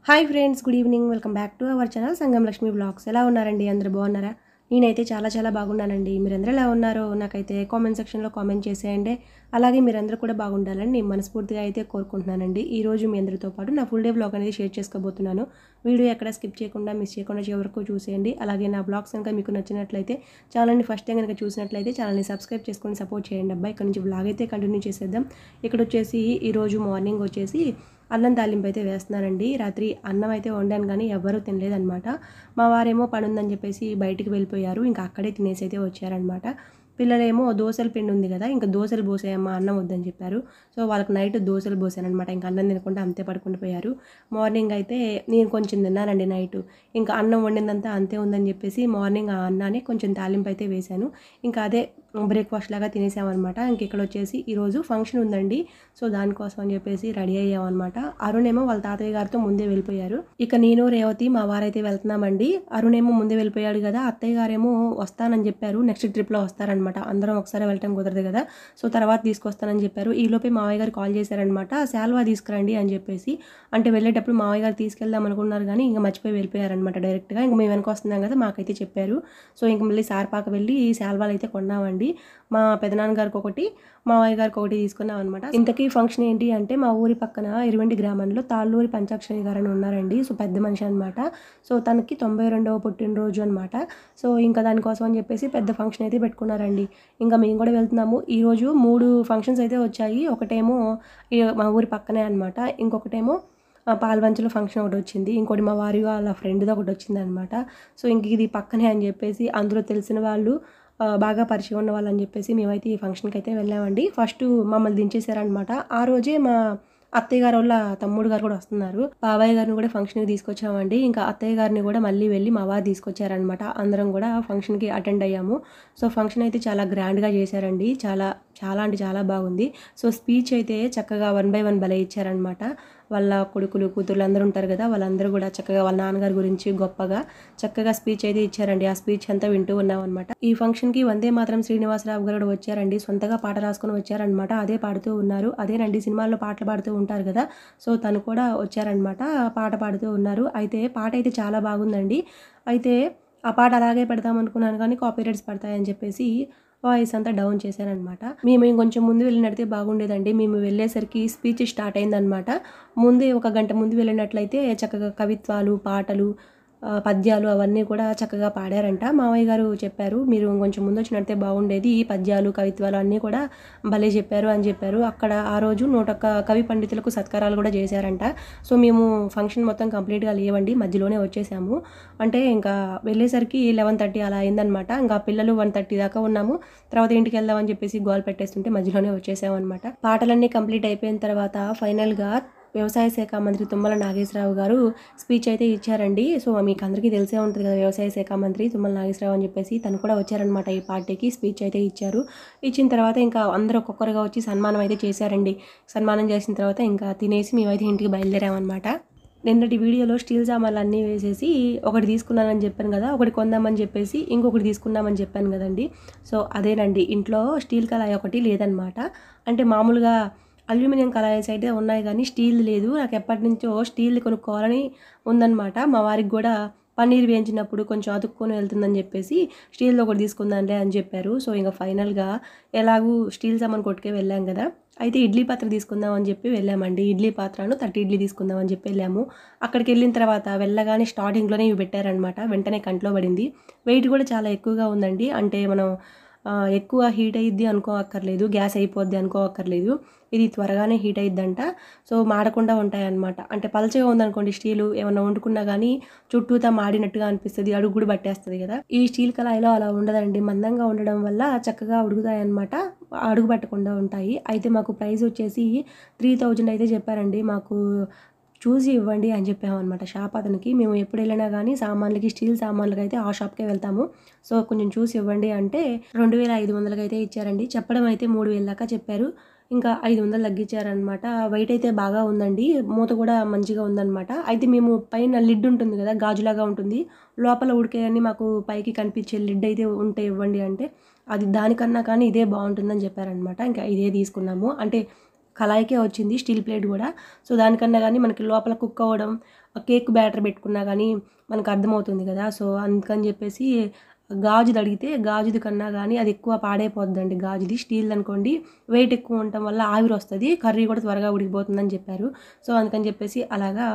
Hi friends, good evening. Welcome back to our channel Sangam Lakshmi blogs. ఎలా ఉన్నారండి? అందరూ బాగున్నారా? నేనైతే చాలా బాగున్నానండి. మీరందరూ ఎలా ఉన్నారో నాకైతే కామెంట్ సెక్షన్లో కామెంట్ చేసేయండి. అలాగే మీరందరూ కూడా బాగుండాలని నేను మనస్ఫూర్తిగా అయితే కోరుకుంటున్నానండి. ఈరోజు మీ అందరితో పాటు నా ఫుల్ డే బ్లాగ్ అనేది షేర్ చేసుకోబోతున్నాను. వీడియో ఎక్కడ స్కిప్ చేయకుండా మిస్ చేయకుండా చివరి వరకు చూసేయండి. అలాగే నా బ్లాగ్స్ కనుక మీకు నచ్చినట్లయితే ఛానల్ని ఫస్ట్ టైం కనుక చూసినట్లయితే ఛానల్ని సబ్స్క్రైబ్ చేసుకొని సపోర్ట్ చేయండి అబ్బాయి. ఇక్కడ నుంచి బ్లాగ్ అయితే కంటిన్యూ చేసేద్దాం. ఇక్కడ వచ్చేసి ఈరోజు మార్నింగ్ వచ్చేసి అన్నం తాలింపు అయితే వేస్తున్నానండి. రాత్రి అన్నం అయితే వండాను కానీ ఎవ్వరూ తినలేదనమాట. మా వారేమో పని ఉందని చెప్పేసి బయటికి వెళ్ళిపోయారు. ఇంకా అక్కడే తినేసి అయితే వచ్చారనమాట. పిల్లలేమో దోశల పిండి ఉంది కదా, ఇంకా దోశలు పోసేయమ్మా, అన్నం వద్దని చెప్పారు. సో వాళ్ళకి నైట్ దోశలు పోసానమాట. ఇంకా అన్నం తినకుండా అంతే పడుకుంటూ పోయారు. మార్నింగ్ అయితే నేను కొంచెం తిన్నానండి నైట్. ఇంకా అన్నం వండిందంతా అంతే ఉందని చెప్పేసి మార్నింగ్ ఆ అన్నాన్ని కొంచెం తాలింపు అయితే వేశాను. ఇంకా అదే బ్రేక్ఫాస్ట్ లాగా తినేసామన్నమాట. ఇంక ఇక్కడ వచ్చేసి ఈరోజు ఫంక్షన్ ఉందండి. సో దానికోసం అని చెప్పేసి రెడీ అయ్యామన్నమాట. అరుణ్ ఏమో వాళ్ళ తాతయ్య గారితో ముందే వెళ్ళిపోయారు. ఇక నేను రేవతి మా వారైతే వెళ్తున్నామండి. అరుణ్ ఏమో ముందే వెళ్ళిపోయాడు కదా, అత్తయ్య గారేమో వస్తానని చెప్పారు. నెక్స్ట్ ట్రిప్లో వస్తారనమాట. అందరం ఒకసారి వెళ్ళటం కుదరదు కదా, సో తర్వాత తీసుకొస్తానని చెప్పారు. ఈలోపే మావయ్య గారు కాల్ చేశారనమాట, శాల్వా తీసుకురండి అని చెప్పేసి. అంటే వెళ్ళేటప్పుడు మావయ్య గారు తీసుకెళ్దాం అనుకున్నారు కానీ ఇంకా మర్చిపోయి వెళ్ళిపోయారనమాట డైరెక్ట్గా. ఇంకా మేము వెనక వస్తున్నాం కదా, మాకైతే చెప్పారు. సో ఇంక మళ్ళీ సార్పాక వెళ్ళి శాల్వాలు అయితే కొన్నామండి. మా పెదనాన్నగారికి ఒకటి, మావయ్య గారికి ఒకటి తీసుకున్నాం అనమాట. ఇంతకీ ఫంక్షన్ ఏంటి అంటే మా ఊరి పక్కన ఇరువెండి గ్రామంలో తాళ్ళూరి పంచాక్షరి గారు అని ఉన్నారండి. సో పెద్ద మనిషి అనమాట. సో తనకి 92వ పుట్టినరోజు అనమాట. సో ఇంకా దానికోసం అని చెప్పేసి పెద్ద ఫంక్షన్ అయితే పెట్టుకున్నారండి. ఇంకా మేము కూడా వెళ్తున్నాము. ఈరోజు 3 ఫంక్షన్స్ అయితే వచ్చాయి. ఒకటేమో మా ఊరి పక్కనే అనమాట. ఇంకొకటేమో పాల్వంచలో ఫంక్షన్ ఒకటి వచ్చింది. ఇంకోటి మా వారి వాళ్ళ ఫ్రెండ్ది ఒకటి వచ్చింది అనమాట. సో ఇంక ఇది పక్కనే అని చెప్పేసి అందులో తెలిసిన వాళ్ళు బాగా పరిచయం ఉన్న వాళ్ళని చెప్పేసి మేమైతే ఈ ఫంక్షన్కి అయితే వెళ్ళామండి. ఫస్ట్ మమ్మల్ని దించేశారనమాట. ఆ రోజే మా అత్తయ్య గారు వాళ్ళ తమ్ముడు గారు కూడా వస్తున్నారు. బాబాయ్ గారిని కూడా ఫంక్షన్కి తీసుకొచ్చామండి. ఇంకా అత్తయ్య గారిని కూడా మళ్ళీ వెళ్ళి మా వారు తీసుకొచ్చారనమాట. అందరం కూడా ఫంక్షన్కి అటెండ్ అయ్యాము. సో ఫంక్షన్ అయితే చాలా గ్రాండ్గా చేశారండి. చాలా అంటే చాలా బాగుంది. సో స్పీచ్ అయితే చక్కగా 1 by 1 భలే ఇచ్చారనమాట. వాళ్ళ కొడుకులు కూతుర్లు అందరూ ఉంటారు కదా, వాళ్ళందరూ కూడా చక్కగా వాళ్ళ నాన్నగారి గురించి గొప్పగా చక్కగా స్పీచ్ అయితే ఇచ్చారండి. ఆ స్పీచ్ అంతా వింటూ ఉన్నాం అనమాట. ఈ ఫంక్షన్కి వందే మాత్రం శ్రీనివాసరావు గారు వచ్చారండి. సొంతగా పాట రాసుకొని వచ్చారనమాట. అదే పాడుతూ ఉన్నారు. అదేనండి సినిమాల్లో పాటలు పాడుతూ ఉంటారు కదా, సో తను కూడా వచ్చారనమాట. పాట పాడుతూ ఉన్నారు. అయితే పాట అయితే చాలా బాగుందండి. అయితే ఆ పాట అలాగే పెడదాం అనుకున్నాను కానీ కాపీరైట్స్ పడతాయని చెప్పేసి వాయిస్ అంతా డౌన్ చేశానమాట. మేము ఇంకొంచెం ముందు వెళ్ళినట్లయితే బాగుండేదండి. మేము వెళ్ళేసరికి స్పీచ్ స్టార్ట్ అయిందనమాట. ముందే 1 గంట ముందు వెళ్ళినట్లయితే చక్కగా కవిత్వాలు, పాటలు, పద్యాలు అవన్నీ కూడా చక్కగా పాడారంట. మావయ్య గారు చెప్పారు, మీరు కొంచెం ముందు వచ్చినట్టే బాగుండేది, ఈ పద్యాలు కవిత్వాలు అన్నీ కూడా భలే చెప్పారు అని చెప్పారు. అక్కడ ఆ రోజు 101 కవి పండితులకు సత్కారాలు కూడా చేశారంట. సో మేము ఫంక్షన్ మొత్తం కంప్లీట్గా లేవండి, మధ్యలోనే వచ్చేసాము. అంటే ఇంకా వెళ్ళేసరికి 11:30 అలా అయిందనమాట. ఇంకా పిల్లలు 1:30 దాకా ఉన్నాము. తర్వాత ఇంటికి వెళ్దామని చెప్పేసి గోల్ పెట్టేస్తుంటే మధ్యలోనే వచ్చేసామన్నమాట. పాటలన్నీ కంప్లీట్ అయిపోయిన తర్వాత ఫైనల్గా వ్యవసాయ శాఖ మంత్రి తుమ్మల నాగేశ్వరరావు గారు స్పీచ్ అయితే ఇచ్చారండి. సో మీకు అందరికీ తెలిసే ఉంటుంది కదా, వ్యవసాయ శాఖ మంత్రి తుమ్మల నాగేశ్వరరావు అని చెప్పేసి తను కూడా వచ్చారనమాట. ఈ పార్టీకి స్పీచ్ అయితే ఇచ్చారు. ఇచ్చిన తర్వాత ఇంకా అందరూ ఒక్కొక్కరుగా వచ్చి సన్మానం అయితే చేశారండి. సన్మానం చేసిన తర్వాత ఇంకా తినేసి మేమైతే ఇంటికి బయలుదేరామన్నమాట. నిన్నటి వీడియోలో స్టీల్ సామాన్లు అన్నీ వేసేసి ఒకటి తీసుకున్నానని చెప్పాను కదా, ఒకటి కొందామని చెప్పేసి ఇంకొకటి తీసుకున్నామని చెప్పాను కదండి. సో అదేనండి, ఇంట్లో స్టీల్ కళాయి ఒకటి లేదనమాట. అంటే మామూలుగా అల్యూమినియం కళాయిస్ అయితే ఉన్నాయి కానీ స్టీల్ లేదు. నాకు ఎప్పటి నుంచో స్టీల్ కొనుక్కోవాలని ఉందన్నమాట. మా వారికి కూడా పన్నీర్ వేయించినప్పుడు కొంచెం అతుక్కొని వెళ్తుందని చెప్పేసి స్టీల్లో ఒకటి తీసుకుందాంలే అని చెప్పారు. సో ఇంకా ఫైనల్గా ఎలాగూ స్టీల్ సామాన్ కొట్టుకే వెళ్ళాం కదా, అయితే ఇడ్లీ పాత్ర తీసుకుందాం అని చెప్పి వెళ్ళామండి. ఇడ్లీ పాత్రను 30 ఇడ్లీ తీసుకుందాం అని చెప్పి వెళ్ళాము. అక్కడికి వెళ్ళిన తర్వాత వెళ్ళగానే స్టార్టింగ్లోనే ఇవి పెట్టారనమాట. వెంటనే కంట్లో పడింది. వెయిట్ కూడా చాలా ఎక్కువగా ఉందండి. అంటే మనం ఎక్కువ హీట్ అయ్యిద్ది అనుకోవక్కర్లేదు, గ్యాస్ అయిపోద్ది అనుకోవక్కర్లేదు. ఇది త్వరగానే హీట్ అయ్యిద్దంట. సో మాడకుండా ఉంటాయన్నమాట. అంటే పలచగా ఉందనుకోండి స్టీలు, ఏమన్నా వండుకున్నా కానీ చుట్టూతా మాడినట్టుగా అనిపిస్తుంది, అడుగు కూడా పట్టేస్తుంది కదా. ఈ స్టీల్ కళాయిలో అలా ఉండదండి. మందంగా ఉండడం వల్ల చక్కగా ఉడుకుతాయన్నమాట, అడుగు పట్టకుండా ఉంటాయి. అయితే మాకు ప్రైస్ వచ్చేసి 3000 అయితే చెప్పారండి. మాకు చూసి ఇవ్వండి అని చెప్పామన్నమాట షాప్ అతనికి. మేము ఎప్పుడు వెళ్ళినా కానీ సామాన్లకి, స్టీల్ సామాన్లకి అయితే ఆ షాప్కే వెళ్తాము. సో కొంచెం చూసి ఇవ్వండి అంటే 2500 అయితే ఇచ్చారండి. చెప్పడం అయితే 3000 దాకా చెప్పారు. ఇంకా 500 తగ్గించారనమాట. వెయిట్ అయితే బాగా ఉందండి. మూత కూడా మంచిగా ఉందన్నమాట. అయితే మేము పైన లిడ్ ఉంటుంది కదా, గాజులాగా ఉంటుంది, లోపల ఉడికేయన్నీ మాకు పైకి కనిపించే లిడ్ అయితే ఉంటే ఇవ్వండి అంటే అది దానికన్నా కానీ ఇదే బాగుంటుందని చెప్పారనమాట. ఇంకా ఇదే తీసుకున్నాము. అంటే కళాయికే వచ్చింది స్టీల్ ప్లేట్ కూడా. సో దానికన్నా కానీ మనకి లోపల కుక్ అవ్వడం, కేక్ బ్యాటర్ పెట్టుకున్నా కానీ మనకు అర్థమవుతుంది కదా. సో అందుకని చెప్పేసి గాజుది అడిగితే గాజుది కన్నా కానీ అది ఎక్కువ పాడైపోద్దండి. గాజుది స్టీల్ అనుకోండి వెయిట్ ఎక్కువ ఉండటం వల్ల ఆవిరి వస్తుంది, కర్రీ కూడా త్వరగా ఉడికిపోతుందని చెప్పారు. సో అందుకని చెప్పేసి అలాగా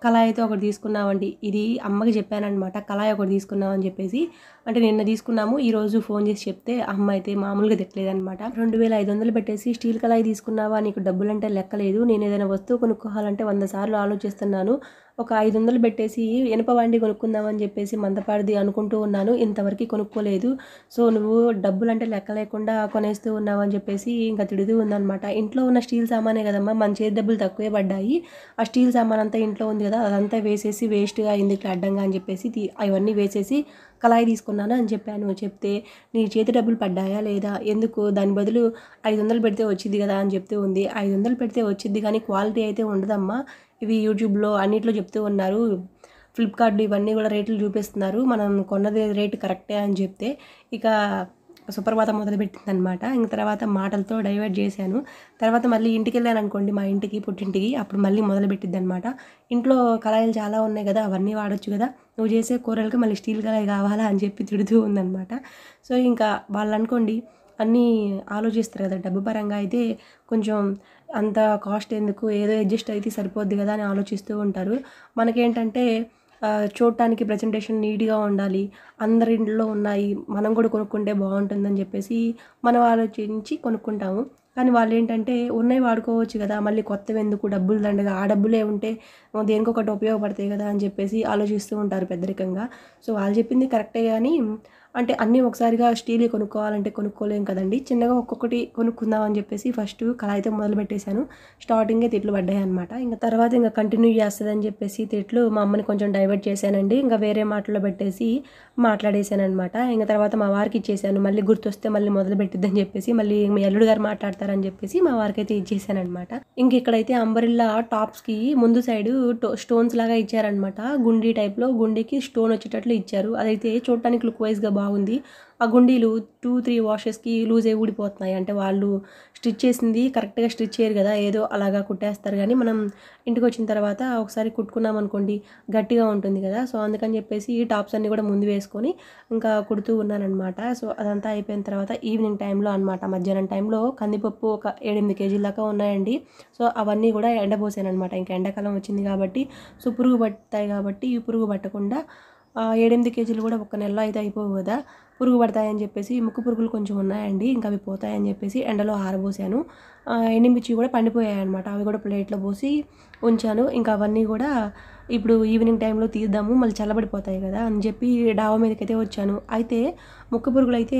కళాయి అయితే ఒకటి తీసుకున్నామండి. ఇది అమ్మకి చెప్పానమాట, కళాయి ఒకటి తీసుకున్నామని చెప్పేసి. అంటే నిన్న తీసుకున్నాము, ఈరోజు ఫోన్ చేసి చెప్తే అమ్మ అయితే మామూలుగా తిట్టలేదనమాట. 2500 పెట్టేసి స్టీల్ కళాయి తీసుకున్నావా, నీకు డబ్బులంటే లెక్కలేదు, నేను ఏదైనా వస్తువు కొనుక్కోవాలంటే 100 సార్లు ఆలోచిస్తున్నాను, ఒక 500 పెట్టేసి ఇనప వండి కొనుక్కుందామని చెప్పేసి మందపాడిది అనుకుంటూ ఉన్నాను, ఇంతవరకు కొనుక్కోలేదు. సో నువ్వు డబ్బులు అంటే లెక్క లేకుండా కొనేస్తూ ఉన్నావు అని చెప్పేసి ఇంకా తిడుతూ ఉందన్నమాట. ఇంట్లో ఉన్న స్టీల్ సామానే కదమ్మా, మన చేతి డబ్బులు తక్కువే పడ్డాయి, ఆ స్టీల్ సామాన్ అంతా ఇంట్లో ఉంది కదా, అదంతా వేసేసి వేస్ట్గా అయింది అడ్డంగా అని చెప్పేసి అవన్నీ వేసేసి కళాయి తీసుకున్నాను అని చెప్పాను. చెప్తే నీ చేతి డబ్బులు పడ్డాయా లేదా, ఎందుకు, దాని బదులు 500 పెడితే వచ్చింది కదా అని చెప్తూ ఉంది. 500 పెడితే వచ్చింది కానీ క్వాలిటీ అయితే ఉండదమ్మా, ఇవి యూట్యూబ్లో అన్నిట్లో చెప్తూ ఉన్నారు, ఫ్లిప్కార్ట్ ఇవన్నీ కూడా రేట్లు చూపిస్తున్నారు, మనం కొన్నది రేటు కరెక్టే అని చెప్తే ఇక సుప్రభాతం మొదలుపెట్టింది అనమాట. ఇంక తర్వాత మాటలతో డైవర్ట్ చేశాను. తర్వాత మళ్ళీ ఇంటికి వెళ్ళాను అనుకోండి, మా ఇంటికి పుట్టింటికి, అప్పుడు మళ్ళీ మొదలుపెట్టిద్ది అనమాట. ఇంట్లో కళాయిలు చాలా ఉన్నాయి కదా, అవన్నీ వాడచ్చు కదా, నువ్వు చేసే కూరలకి మళ్ళీ స్టీల్ కళాయి కావాలా అని చెప్పి తిడుతూ ఉందన్నమాట. సో ఇంకా వాళ్ళు అనుకోండి అన్నీ ఆలోచిస్తారు కదా, డబ్బు పరంగా అయితే కొంచెం అంత కాస్ట్ ఎందుకు, ఏదో అడ్జస్ట్ అయితే సరిపోద్ది కదా అని ఆలోచిస్తూ ఉంటారు. మనకేంటంటే చూడటానికి ప్రజెంటేషన్ నీట్గా ఉండాలి, అందరి ఇంట్లో ఉన్నాయి, మనం కూడా కొనుక్కుంటే బాగుంటుందని చెప్పేసి మనం ఆలోచించి కొనుక్కుంటాము. కానీ వాళ్ళు ఏంటంటే ఉన్నవి వాడుకోవచ్చు కదా, మళ్ళీ కొత్తవి ఎందుకు, డబ్బులు దండగా, ఆ డబ్బులే ఉంటే దేనికొకటి ఉపయోగపడతాయి కదా అని చెప్పేసి ఆలోచిస్తూ ఉంటారు పెద్దరికంగా. సో వాళ్ళు చెప్పింది కరెక్టే, కానీ అంటే అన్నీ ఒకసారిగా స్టీల్ కొనుక్కోవాలంటే కొనుక్కోలేం కదండి, చిన్నగా ఒక్కొక్కటి కొనుక్కుందాం అని చెప్పేసి ఫస్ట్ కళాయితో మొదలు పెట్టేశాను. స్టార్టింగే తిట్లు పడ్డాయి అనమాట. ఇంకా తర్వాత ఇంకా కంటిన్యూ చేస్తుందని చెప్పేసి తిట్లు మా అమ్మని కొంచెం డైవర్ట్ చేశానండి. ఇంకా వేరే మాటల్లో పెట్టేసి మాట్లాడేశాను అనమాట. ఇంకా తర్వాత మా వారికి ఇచ్చేసాను, మళ్ళీ గుర్తొస్తే మళ్ళీ మొదలు పెట్టిద్దని చెప్పేసి, మళ్ళీ మీ అల్లుడు గారు మాట్లాడతారని చెప్పేసి మా వారికి అయితే ఇచ్చేసాను అనమాట. ఇంక ఇక్కడైతే అంబరిల్లా టాప్స్కి ముందు సైడు స్టోన్స్ లాగా ఇచ్చారనమాట, గుండీ టైప్లో, గుండీకి స్టోన్ వచ్చేటట్లు ఇచ్చారు. అదైతే చూడటానికి లుక్ వైజ్గా బాగుంది. ఆ గుండీలు 2-3 వాషెస్కి లూజ్ అయి ఊడిపోతున్నాయి. అంటే వాళ్ళు స్టిచ్ చేసింది కరెక్ట్గా స్టిచ్ చేయరు కదా, ఏదో అలాగా కుట్టేస్తారు. కానీ మనం ఇంటికి వచ్చిన తర్వాత ఒకసారి కుట్టుకున్నాం అనుకోండి గట్టిగా ఉంటుంది కదా. సో అందుకని చెప్పేసి ఈ టాప్స్ అన్నీ కూడా ముందు వేసుకొని ఇంకా కుడుతూ ఉన్నానమాట. సో అదంతా అయిపోయిన తర్వాత ఈవినింగ్ టైంలో అనమాట, మధ్యాహ్నం టైంలో కందిపప్పు ఒక 7-8 కేజీల దాకా ఉన్నాయండి. సో అవన్నీ కూడా ఎండబోసాను అనమాట. ఇంకా ఎండాకాలం వచ్చింది కాబట్టి, సో పురుగు పడతాయి కాబట్టి, ఈ పురుగు పట్టకుండా 7-8 కేజీలు కూడా ఒక నెలలో అయితే అయిపోవు కదా, పురుగు పడతాయని చెప్పేసి ముక్కు పురుగులు కొంచెం ఉన్నాయండి, ఇంకా అవి పోతాయని చెప్పేసి ఎండలో ఆరబోసాను. ఎండిమిర్చి కూడా పండిపోయాయి అనమాట, అవి కూడా ప్లేట్లో పోసి ఉంచాను. ఇంకా అవన్నీ కూడా ఇప్పుడు ఈవినింగ్ టైంలో తీద్దాము, మళ్ళీ చల్లబడిపోతాయి కదా అని చెప్పి డాబా మీదకి అయితే వచ్చాను. అయితే ముక్కు పురుగులు అయితే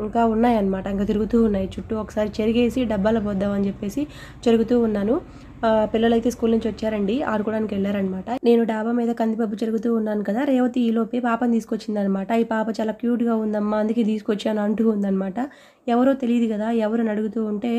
ఇంకా ఉన్నాయన్నమాట, ఇంకా తిరుగుతూ ఉన్నాయి చుట్టూ. ఒకసారి చెరిగేసి డబ్బాలో పోద్దామని చెప్పేసి చెరుగుతూ ఉన్నాను. పిల్లలైతే స్కూల్ నుంచి వచ్చారండి, ఆడుకోవడానికి వెళ్ళారనమాట. నేను డాబా మీద కందిపప్పు చెరుగుతూ ఉన్నాను కదా, రేవతి ఈలోపే పాపని తీసుకొచ్చిందనమాట. ఈ పాప చాలా క్యూట్గా ఉందమ్మా, అందుకే తీసుకొచ్చాను అంటూ ఉందనమాట. ఎవరో తెలియదు కదా, ఎవరు అడుగుతూ ఉంటే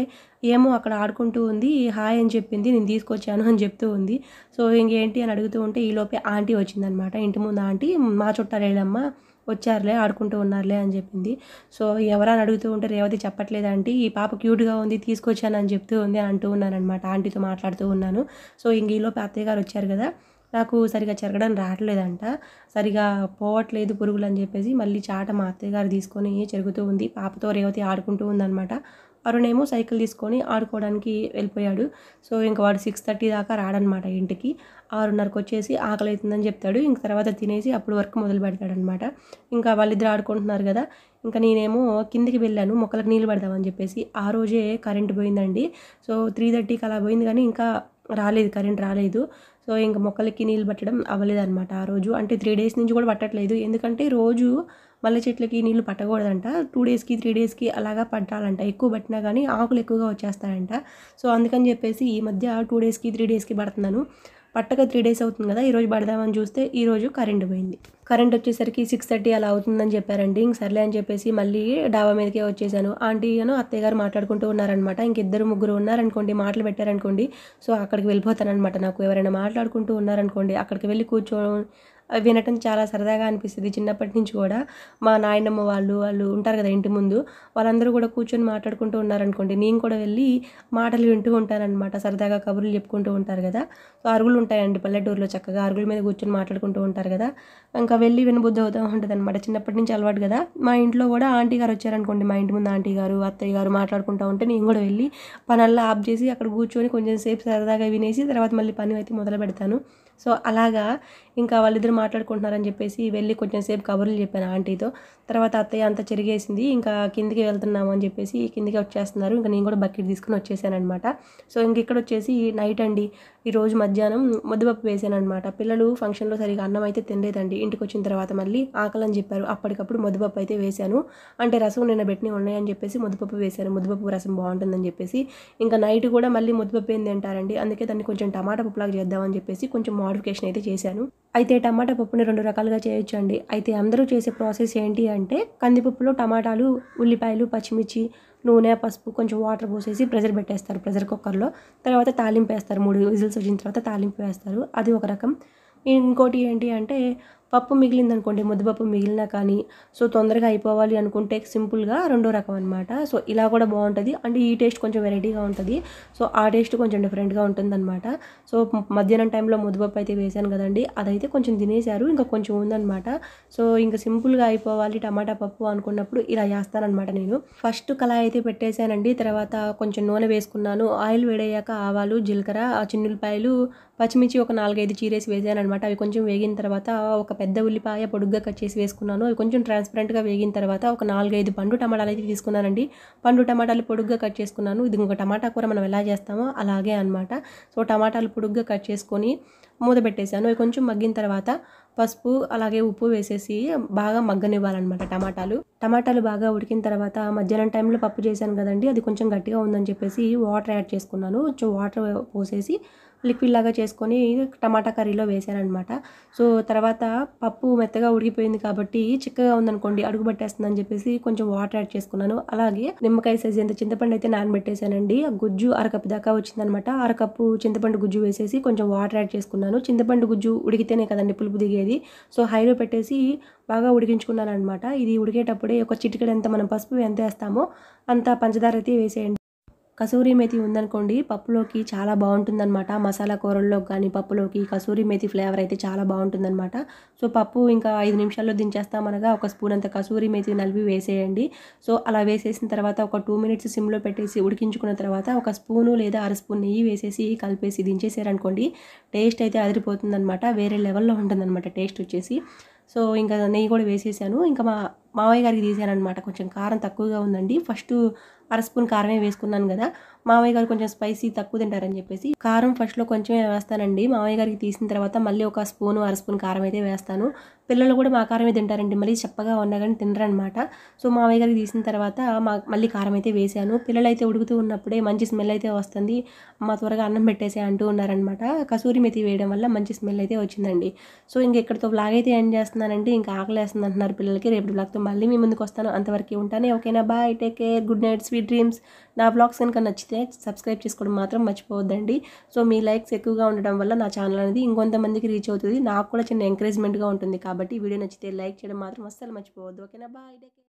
ఏమో అక్కడ ఆడుకుంటూ ఉంది, హాయ్ అని చెప్పింది, నేను తీసుకొచ్చాను అని చెప్తూ ఉంది. సో ఇంకేంటి అని అడుగుతూ ఉంటే ఈలోపే ఆంటీ వచ్చిందనమాట. ఇంటి ముందు ఆంటీ, మా చుట్టాలేళ్ళమ్మ వచ్చారులే, ఆడుకుంటూ ఉన్నారులే అని చెప్పింది. సో ఎవరని అడుగుతూ ఉంటే రేవతి చెప్పట్లేదు ఆంటీ, ఈ పాప క్యూట్గా ఉంది తీసుకొచ్చానని చెప్తూ ఉంది అంటూ ఉన్నానమాట. ఆంటీతో మాట్లాడుతూ ఉన్నాను. సో ఇంక ఈలోపు అత్తయ్య గారు వచ్చారు కదా, నాకు సరిగా చెరగడం రావట్లేదంట, సరిగా పోవట్లేదు పురుగులు అని చెప్పేసి మళ్ళీ చాట మా అత్తయ్య గారు తీసుకొని చెరుగుతూ ఉంది. పాపతో రేవతి ఆడుకుంటూ ఉందన్నమాట. అరుణేమో సైకిల్ తీసుకొని ఆడుకోవడానికి వెళ్ళిపోయాడు. సో ఇంకా వాడు 6:30 దాకా రాడనమాట ఇంటికి. 6:30కి వచ్చేసి ఆకలి అవుతుందని చెప్తాడు. ఇంక తర్వాత తినేసి అప్పుడు వర్క్ మొదలు పెడతాడనమాట. ఇంకా వాళ్ళిద్దరు ఆడుకుంటున్నారు కదా, ఇంకా నేనేమో కిందికి వెళ్ళాను మొక్కలకు నీళ్ళు పడదామని చెప్పేసి. ఆ రోజే కరెంట్ పోయిందండి. సో 3:30కి అలా పోయింది కానీ ఇంకా రాలేదు, కరెంట్ రాలేదు. సో ఇంకా మొక్కలకి నీళ్ళు పట్టడం అవ్వలేదన్నమాట ఆ రోజు. అంటే 3 డేస్ నుంచి కూడా పట్టట్లేదు, ఎందుకంటే రోజు మల్లె చెట్లకి నీళ్ళు పట్టకూడదంట, 2 డేస్కి 3 డేస్కి అలాగా పట్టాలంట. ఎక్కువ పట్టినా కానీ ఆకులు ఎక్కువగా వచ్చేస్తాయంట. సో అందుకని చెప్పేసి ఈ మధ్య 2 డేస్కి 3 డేస్కి పడుతున్నాను. పట్టక 3 డేస్ అవుతుంది కదా, ఈరోజు పడదామని చూస్తే ఈరోజు కరెంట్ పోయింది. కరెంట్ వచ్చేసరికి 6:30 అలా అవుతుందని చెప్పారండి. ఇంక సర్లే అని చెప్పేసి మళ్ళీ డాబా మీదకే వచ్చేసాను. ఆంటీ అను అత్తయ్య గారు మాట్లాడుకుంటూ ఉన్నారనమాట. ఇంక 2-3 ఉన్నారనుకోండి, మాటలు పెట్టారనుకోండి, సో అక్కడికి వెళ్ళిపోతానమాట. నాకు ఎవరైనా మాట్లాడుకుంటూ ఉన్నారనుకోండి, అక్కడికి వెళ్ళి అవి వినటం చాలా సరదాగా అనిపిస్తుంది చిన్నప్పటి నుంచి కూడా. మా నాయనమ్మ వాళ్ళు ఉంటారు కదా ఇంటి ముందు, వాళ్ళందరూ కూడా కూర్చొని మాట్లాడుకుంటూ ఉన్నారనుకోండి, నేను కూడా వెళ్ళి మాటలు వింటూ ఉంటానన్నమాట. సరదాగా కబుర్లు చెప్పుకుంటూ ఉంటారు కదా. సో అరుగులు ఉంటాయండి పల్లెటూరులో, చక్కగా అరుగుల మీద కూర్చొని మాట్లాడుకుంటూ ఉంటారు కదా. ఇంకా వెళ్ళి వినబుద్ధి అవుతూ ఉంటుంది అనమాట. చిన్నప్పటి నుంచి అలవాటు కదా. మా ఇంట్లో కూడా ఆంటీ గారు వచ్చారనుకోండి, మా ఇంటి ముందు ఆంటీ గారు అత్తయ్య గారు మాట్లాడుకుంటూ ఉంటే నేను కూడా వెళ్ళి పనల్లా ఆఫ్ చేసి అక్కడ కూర్చొని కొంచెం సేపు సరదాగా వినేసి తర్వాత మళ్ళీ పని అయితే మొదలు పెడతాను. సో అలాగా ఇంకా వాళ్ళిద్దరు మాట్లాడుకుంటున్నారని చెప్పేసి వెళ్ళి కొంచెం సేపు కబుర్లు చెప్పాను ఆంటీతో. తర్వాత అత్తయ్య అంతా చెరిగేసింది, ఇంకా కిందికి వెళ్తున్నాము అని చెప్పేసి కిందికి వచ్చేస్తున్నారు. ఇంకా నేను కూడా బకెట్ తీసుకుని వచ్చేసానమాట. సో ఇంక ఇక్కడ వచ్చేసి నైట్ అండి, ఈరోజు మధ్యాహ్నం ముద్దపప్పు వేసానమాట. పిల్లలు ఫంక్షన్లో సరిగా అన్నం అయితే తినలేదండి. ఇంటికి వచ్చిన తర్వాత మళ్ళీ ఆకలి అని చెప్పారు, అప్పటికప్పుడు ముద్దపప్పు అయితే వేశాను. అంటే రసం నిన్న పెట్టినవి ఉన్నాయని చెప్పేసి ముద్దపప్పు వేశాను, ముద్దపప్పు రసం బాగుంటుందని చెప్పేసి. ఇంకా నైట్ కూడా మళ్ళీ ముద్దపప్పు ఏం తింటారండి, అందుకే దాన్ని కొంచెం టమాటా పప్పులాగా చేద్దామని చెప్పేసి కొంచెం మోడిఫికేషన్ అయితే చేశాను. అయితే టమాటా పప్పుని 2 రకాలుగా చేయొచ్చు అండి. అయితే అందరూ చేసే ప్రాసెస్ ఏంటి అంటే, కందిపప్పులో టమాటాలు, ఉల్లిపాయలు, పచ్చిమిర్చి, నూనె, పసుపు, కొంచెం వాటర్ పోసేసి ప్రెషర్ పెట్టేస్తారు ప్రెషర్ కుక్కర్లో. తర్వాత తాలింపు వేస్తారు, 3 విజిల్స్ వచ్చిన తర్వాత తాలింపు వేస్తారు, అది ఒక రకం. ఇంకోటి ఏంటి అంటే, పప్పు మిగిలిందనుకోండి, ముద్దపప్పు మిగిలినా కానీ సో తొందరగా అయిపోవాలి అనుకుంటే సింపుల్గా రెండో రకం అనమాట. సో ఇలా కూడా బాగుంటుంది, అంటే ఈ టేస్ట్ కొంచెం వెరైటీగా ఉంటుంది. సో ఆ టేస్ట్ కొంచెం డిఫరెంట్గా ఉంటుందన్నమాట. సో మధ్యాహ్నం టైంలో ముద్దపప్పు అయితే వేశాను కదండి, అదైతే కొంచెం తినేశారు, ఇంకా కొంచెం ఉందన్నమాట. సో ఇంకా సింపుల్గా అయిపోవాలి టమాటా పప్పు అనుకున్నప్పుడు ఇలా చేస్తానన్నమాట నేను. ఫస్ట్ కళాయి అయితే పెట్టేశానండి, తర్వాత కొంచెం నూనె వేసుకున్నాను. ఆయిల్ వేడయ్యాక ఆవాలు, జీలకర్ర, చిన్నులపాయలు, పచ్చిమిర్చి ఒక 4-5 చీరేసి వేసాను అనమాట. అవి కొంచెం వేగిన తర్వాత ఒక పెద్ద ఉల్లిపాయ పొడుగ్గా కట్ చేసి వేసుకున్నాను. అవి కొంచెం ట్రాన్స్పరెంట్గా వేగిన తర్వాత ఒక 4-5 పండు టమాటాలు అయితే తీసుకున్నానండి. పండు టమాటాలు పొడుగ్గా కట్ చేసుకున్నాను. ఇది ఇంకొక టమాటా కూర మనం ఎలా చేస్తామో అలాగే అనమాట. సో టమాటాలు పొడుగ్గా కట్ చేసుకొని మూత పెట్టేశాను. అవి కొంచెం మగ్గిన తర్వాత పసుపు అలాగే ఉప్పు వేసేసి బాగా మగ్గనివ్వాలన్నమాట. టమాటాలు బాగా ఉడికిన తర్వాత మధ్యాహ్నం టైంలో పప్పు చేశాను కదండి, అది కొంచెం గట్టిగా ఉందని చెప్పేసి వాటర్ యాడ్ చేసుకున్నాను. కొంచెం వాటర్ పోసేసి లిక్విడ్ లాగా చేసుకొని టమాటా కర్రీలో వేసాను అనమాట. సో తర్వాత పప్పు మెత్తగా ఉడికిపోయింది కాబట్టి చిక్కగా ఉందనుకోండి అడుగు పట్టేస్తుందని చెప్పేసి కొంచెం వాటర్ యాడ్ చేసుకున్నాను. అలాగే నిమ్మకాయ సైజ్ ఎంత చింతపండు అయితే నానబెట్టేశానండి, ఆ గుజ్జు అరకప్పు దాకా వచ్చిందనమాట. అరకప్పు చింతపండు గుజ్జు వేసేసి కొంచెం వాటర్ యాడ్ చేసుకున్నాను. చింతపండు గుజ్జు ఉడికితేనే కదండి పులుపు దిగేది. సో హైలో పెట్టేసి బాగా ఉడికించుకున్నాను అనమాట. ఇది ఉడికేటప్పుడే ఒక చిటికెడు ఎంత మనం పసుపు ఎంత వేస్తామో అంత పంచదార అయితే వేసేయండి. కసూరి మేతి ఉందనుకోండి పప్పులోకి చాలా బాగుంటుందన్నమాట. మసాలా కూరల్లో కానీ పప్పులోకి కసూరి మేతి ఫ్లేవర్ అయితే చాలా బాగుంటుందన్నమాట. సో పప్పు ఇంకా 5 నిమిషాల్లో దించేస్తామనగా ఒక స్పూన్ అంత కసూరి మేతి నలిపి వేసేయండి. సో అలా వేసేసిన తర్వాత ఒక 2 మినిట్స్ సిమ్లో పెట్టేసి ఉడికించుకున్న తర్వాత ఒక స్పూను లేదా అర స్పూన్ నెయ్యి వేసేసి కలిపేసి దించేసారనుకోండి, టేస్ట్ అయితే అదిరిపోతుందన్నమాట. వేరే లెవెల్లో ఉంటుందన్నమాట టేస్ట్ వచ్చేసి. సో ఇంకా నెయ్యి కూడా వేసేసాను. ఇంకా మావయ్య గారికి తీసానమాట, కొంచెం కారం తక్కువగా ఉందండి. ఫస్ట్ అర స్పూన్ కారమే వేసుకున్నాను కదా, మావయ్య గారు కొంచెం స్పైసీ తక్కువ తింటారని చెప్పేసి కారం ఫస్ట్లో కొంచెమే వేస్తానండి. మావయ్య గారికి తీసిన తర్వాత మళ్ళీ ఒక స్పూను అర స్పూన్ కారం అయితే వేస్తాను. పిల్లలు కూడా మా కారమే తింటారండి, మళ్ళీ చప్పగా ఉన్నా కానీ తినరనమాట. సో మావయ్య గారికి తీసిన తర్వాత మళ్ళీ కారం అయితే వేసాను. పిల్లలు అయితే ఉడుకుతూ ఉన్నప్పుడే మంచి స్మెల్ అయితే వస్తుంది, మా త్వరగా అన్నం పెట్టేసే అంటూ ఉన్నారనమాట. కసూరి మెతి వేయడం వల్ల మంచి స్మెల్ అయితే వచ్చిందండి. సో ఇంక ఇక్కడితో బ్లాగ్ అయితే ఎండ్ చేస్తున్నానండి. ఇంకా ఆకలి వేస్తుంది అంటున్నారు పిల్లలకి. రేపు బ్లాగ్తో మళ్ళీ మీ ముందుకు వస్తాను, అంతవరకు ఉంటానే. ఓకేనా, bye, take care, good night, sweet dreams. నా బ్లాగ్స్ కనుక నచ్చితే సబ్స్క్రైబ్ చేసుకోవడం మాత్రం మర్చిపోవద్దండి. సో మీ లైక్స్ ఎక్కువగా ఉండడం వల్ల నా ఛానల్ అనేది ఇంకొంతమందికి రీచ్ అవుతుంది, నాకు కూడా చిన్న ఎంకరేజ్మెంట్గా ఉంటుంది. కాబట్టి వీడియో నచ్చితే లైక్ చేయడం మాత్రం అస్సలు మర్చిపోవద్దు. ఓకేనా, బాయ్.